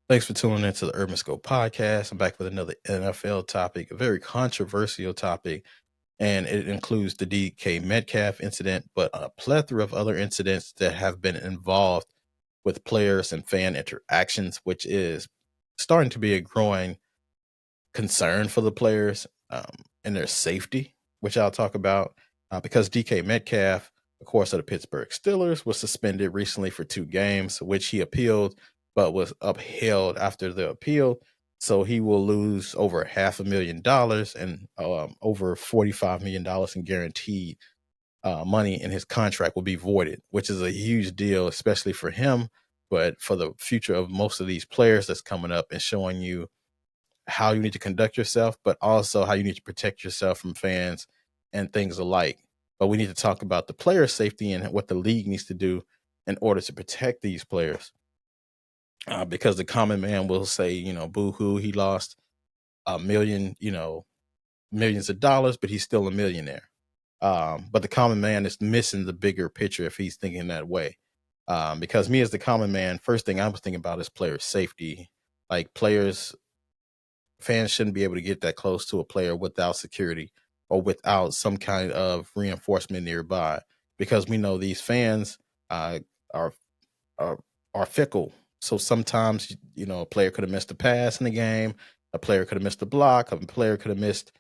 Thanks for tuning into the Urban Scope podcast. I'm back with another NFL topic, a very controversial topic, and it includes the DK Metcalf incident, but a plethora of other incidents that have been involved with players and fan interactions, which is starting to be a growing concern for the players and their safety, which I'll talk about because DK Metcalf, of course, of the Pittsburgh Steelers, was suspended recently for 2 games, which he appealed but was upheld after the appeal. So he will lose over $500,000 and over $45 million in guaranteed money in his contract will be voided, which is a huge deal, especially for him, but for the future of most of these players that's coming up and showing you how you need to conduct yourself, but also how you need to protect yourself from fans and things alike. But we need to talk about the player safety and what the league needs to do in order to protect these players. Because the common man will say, boo hoo, he lost a million, millions of dollars, but he's still a millionaire. But the common man is missing the bigger picture if he's thinking that way. Because me as the common man, first thing I was thinking about is player safety. Like fans shouldn't be able to get that close to a player without security or without some kind of reinforcement nearby, because we know these fans uh, are, are are fickle. So sometimes a player could have missed a pass in the game, a player could have missed a block, a player could have missed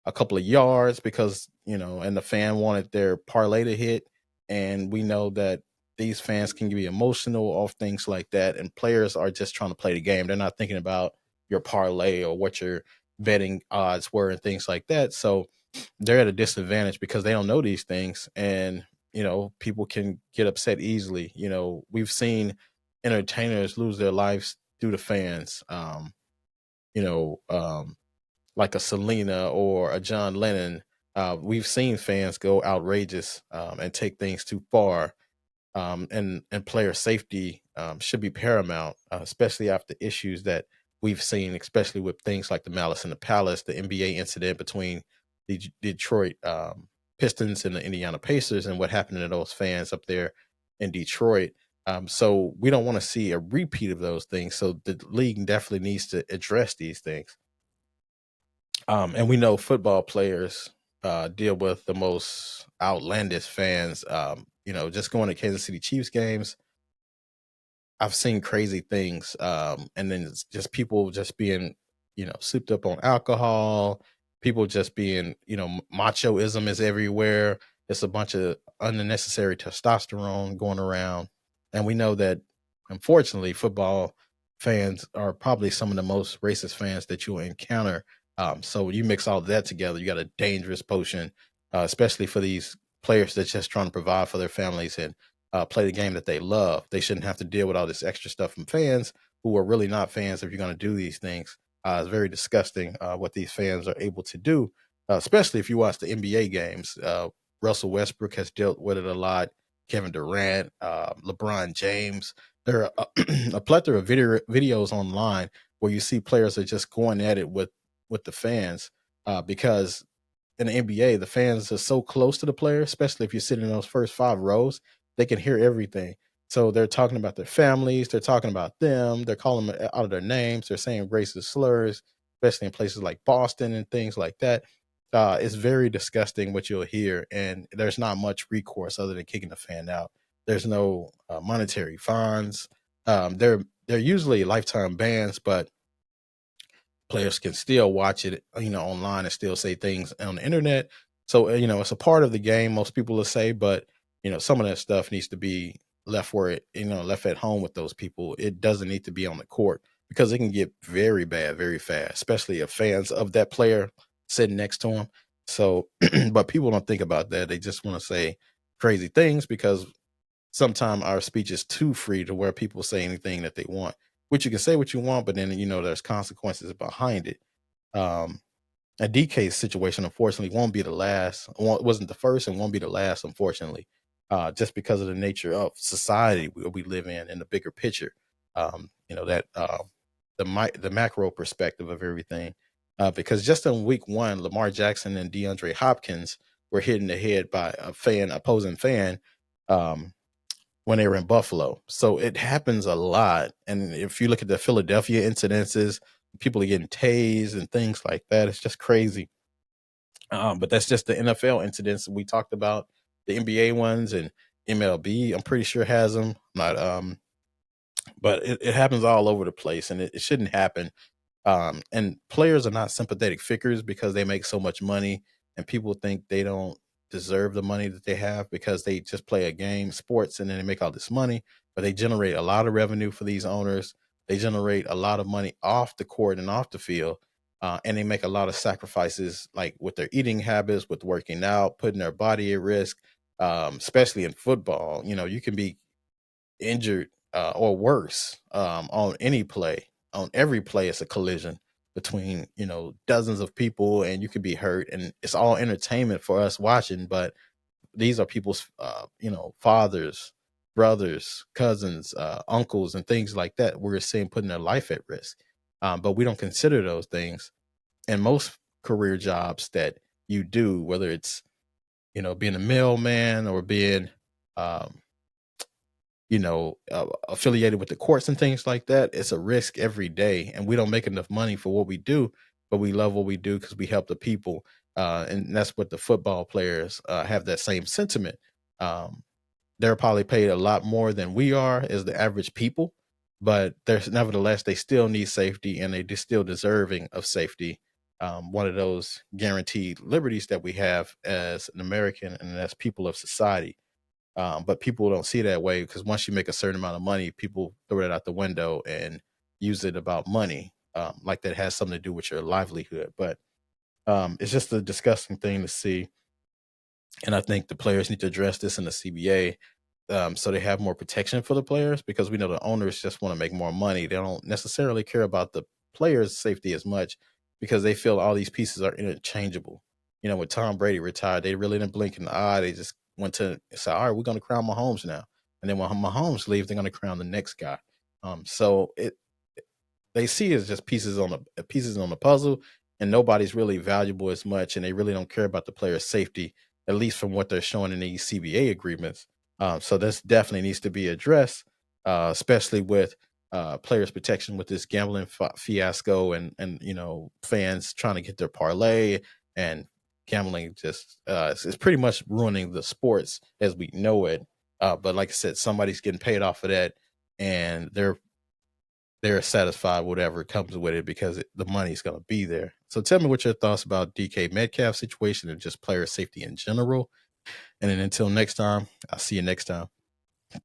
a couple of yards because and the fan wanted their parlay to hit, and we know that these fans can be emotional off things like that, and players are just trying to play the game. They're not thinking about your parlay or what your betting odds were and things like that. So they're at a disadvantage because they don't know these things, and people can get upset easily. We've seen entertainers lose their lives due to fans. You know, like a Selena or a John Lennon. We've seen fans go outrageous and take things too far, and player safety should be paramount, especially after issues that we've seen, especially with things like the Malice in the Palace, the NBA incident between the Detroit Pistons and the Indiana Pacers, and what happened to those fans up there in Detroit. So we don't want to see a repeat of those things. So the league definitely needs to address these things. And we know football players deal with the most outlandish fans. Just going to Kansas City Chiefs games, I've seen crazy things, and then it's just people just being, souped up on alcohol. People just being, machoism is everywhere. It's a bunch of unnecessary testosterone going around, and we know that, unfortunately, football fans are probably some of the most racist fans that you'll encounter. So you mix all that together, you got a dangerous potion, especially for these players that's just trying to provide for their families and play the game that they love. They shouldn't have to deal with all this extra stuff from fans who are really not fans if you're going to do these things. It's very disgusting what these fans are able to do, especially if you watch the NBA games. Russell Westbrook has dealt with it a lot. Kevin Durant, LeBron James. There are a plethora of videos online where you see players are just going at it with the fans because in the NBA, the fans are so close to the player, especially if you're sitting in those first 5 rows, they can hear everything. So they're talking about their families, they're talking about them, they're calling them out of their names, they're saying racist slurs, especially in places like Boston and things like that. It's very disgusting what you'll hear, and there's not much recourse other than kicking the fan out. There's no monetary fines. They're usually lifetime bans, but players can still watch it, online and still say things on the internet. So, it's a part of the game, most people will say, but, some of that stuff needs to be left where left at home with those people. It doesn't need to be on the court because it can get very bad very fast, especially if fans of that player sitting next to him. So, but people don't think about that. They just want to say crazy things because sometimes our speech is too free to where people say anything that they want, which you can say what you want, but then, there's consequences behind it. Um, a DK's situation, unfortunately, won't be the last. Wasn't the first and won't be the last, unfortunately, just because of the nature of society we live in and the bigger picture. That the macro perspective of everything. Because just in week one, Lamar Jackson and DeAndre Hopkins were hit in the head by opposing fan. Um, when they were in Buffalo. So it happens a lot. And if you look at the Philadelphia incidences, people are getting tased and things like that. It's just crazy. But that's just the NFL incidents we talked about. The NBA ones and MLB, I'm pretty sure has them. Not but it happens all over the place, and it shouldn't happen. And players are not sympathetic figures because they make so much money, and people think they don't deserve the money that they have because they just play a game, sports, and then they make all this money. But they generate a lot of revenue for these owners. They generate a lot of money off the court and off the field, and they make a lot of sacrifices, like with their eating habits, with working out, putting their body at risk. Especially in football, you can be injured or worse on any play. On every play, it's a collision between dozens of people, and you could be hurt. And it's all entertainment for us watching, but these are people's fathers, brothers, cousins, uncles, and things like that. We're seeing putting their life at risk, but we don't consider those things. And most career jobs that you do, whether it's being a mailman or being um, affiliated with the courts and things like that, it's a risk every day. And we don't make enough money for what we do, but we love what we do because we help the people. And that's what the football players have that same sentiment. Um, they're probably paid a lot more than we are as the average people, but there's nevertheless, they still need safety and they still deserving of safety. One of those guaranteed liberties that we have as an American and as people of society. But people don't see it that way because once you make a certain amount of money, people throw it out the window and use it about money, like that has something to do with your livelihood. But it's just a disgusting thing to see. And I think the players need to address this in the CBA, so they have more protection for the players because we know the owners just want to make more money. They don't necessarily care about the players' safety as much because they feel all these pieces are interchangeable. When Tom Brady retired, they really didn't blink an eye. They just went to say, "All right, we're going to crown Mahomes now," and then when Mahomes leaves, they're going to crown the next guy. So they see it as just pieces on the puzzle, and nobody's really valuable as much, and they really don't care about the player's safety, at least from what they're showing in these CBA agreements. So this definitely needs to be addressed, especially with players' protection with this gambling fiasco, and fans trying to get their parlay, and gambling just it's pretty much ruining the sports as we know it. But like I said, somebody's getting paid off of that, and they're satisfied with whatever comes with it because the money's going to be there. So tell me what your thoughts about DK Metcalf situation and just player safety in general. And then until next time, I'll see you next time.